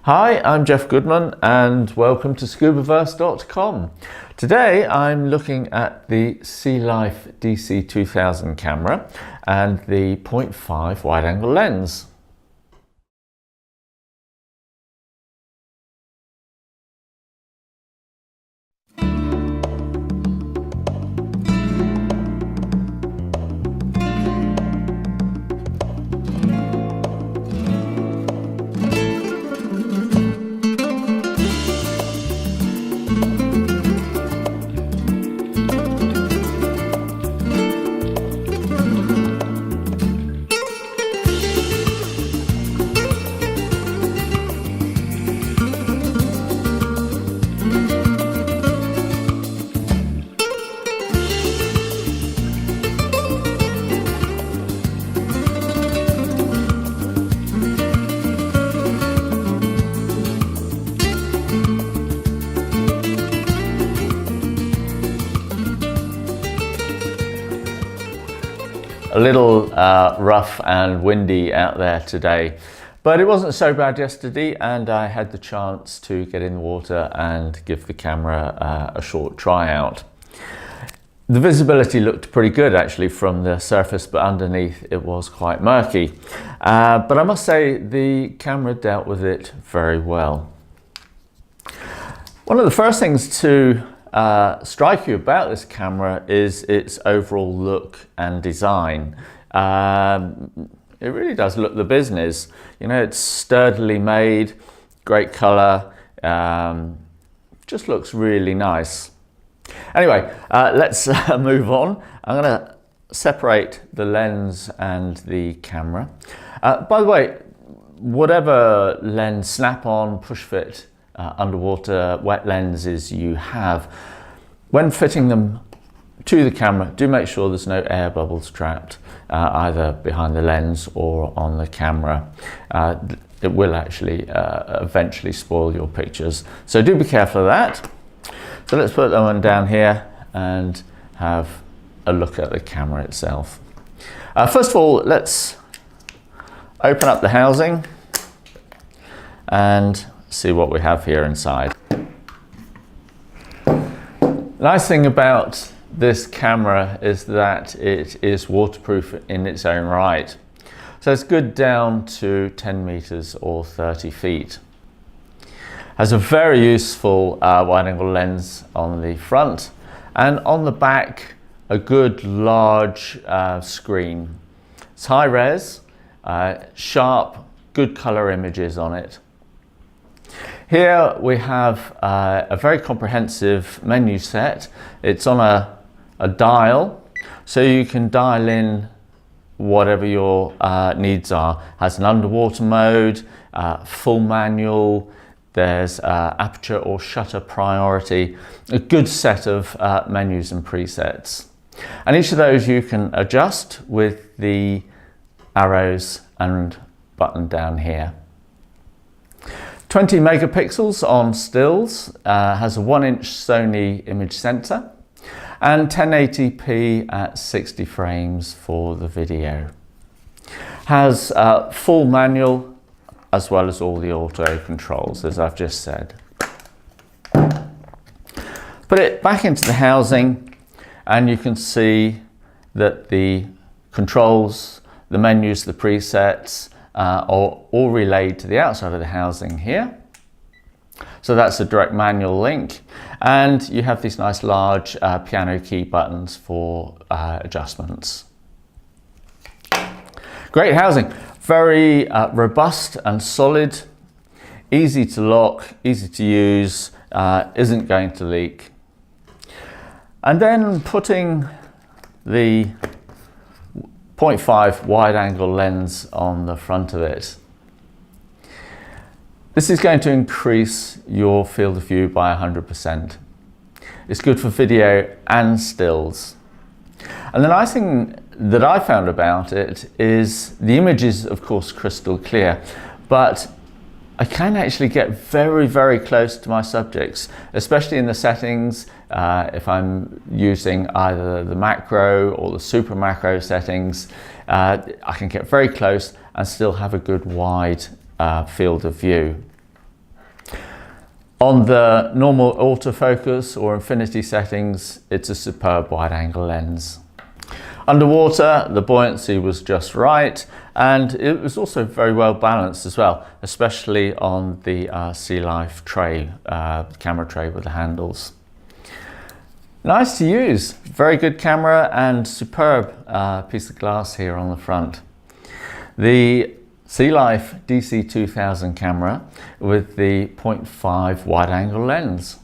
Hi, I'm Jeff Goodman and welcome to Scubaverse.com. Today I'm looking at the SeaLife DC2000 camera and the 0.5 wide-angle lens. A little rough and windy out there today, but it wasn't so bad yesterday, and I had the chance to get in the water and give the camera a short tryout. The visibility looked pretty good actually from the surface, but underneath it was quite murky. But I must say the camera dealt with it very well. One of the first things to strike you about this camera is its overall look and design. It really does look the business. You know, it's sturdily made, great color, just looks really nice. Anyway, let's move on. I'm going to separate the lens and the camera. By the way, whatever lens, snap-on, push-fit, underwater wet lenses you have, when fitting them to the camera, do make sure there's no air bubbles trapped either behind the lens or on the camera. It will actually eventually spoil your pictures, so do be careful of that. So let's put that one down here and have a look at the camera itself. First of all, let's open up the housing and see what we have here inside. The nice thing about this camera is that it is waterproof in its own right. So it's good down to 10 meters or 30 feet. Has a very useful wide-angle lens on the front, and on the back a good large screen. It's high res, sharp, good color images on it. Here we have a very comprehensive menu set. It's on a dial, so you can dial in whatever your needs are. Has an underwater mode, full manual, there's aperture or shutter priority, a good set of menus and presets. And each of those you can adjust with the arrows and button down here. 20 megapixels on stills, has a 1-inch Sony image sensor, and 1080p at 60 frames for the video. Has full manual as well as all the auto controls, as I've just said. Put it back into the housing and you can see that the controls, the menus, the presets are all relayed to the outside of the housing here. So that's a direct manual link, and you have these nice large piano key buttons for adjustments. Great housing, very robust and solid, easy to lock, easy to use, isn't going to leak. And then putting the 0.5 wide-angle lens on the front of it. This is going to increase your field of view by 100%. It's good for video and stills. And the nice thing that I found about it is the image is of course crystal clear, but I can actually get very, very close to my subjects, especially in the settings. If I'm using either the macro or the super macro settings, I can get very close and still have a good wide field of view. On the normal autofocus or infinity settings, it's a superb wide-angle lens. Underwater, the buoyancy was just right, and it was also very well balanced as well, especially on the SeaLife tray, camera tray with the handles. Nice to use, very good camera and superb piece of glass here on the front. The SeaLife DC2000 camera with the 0.5 wide-angle lens.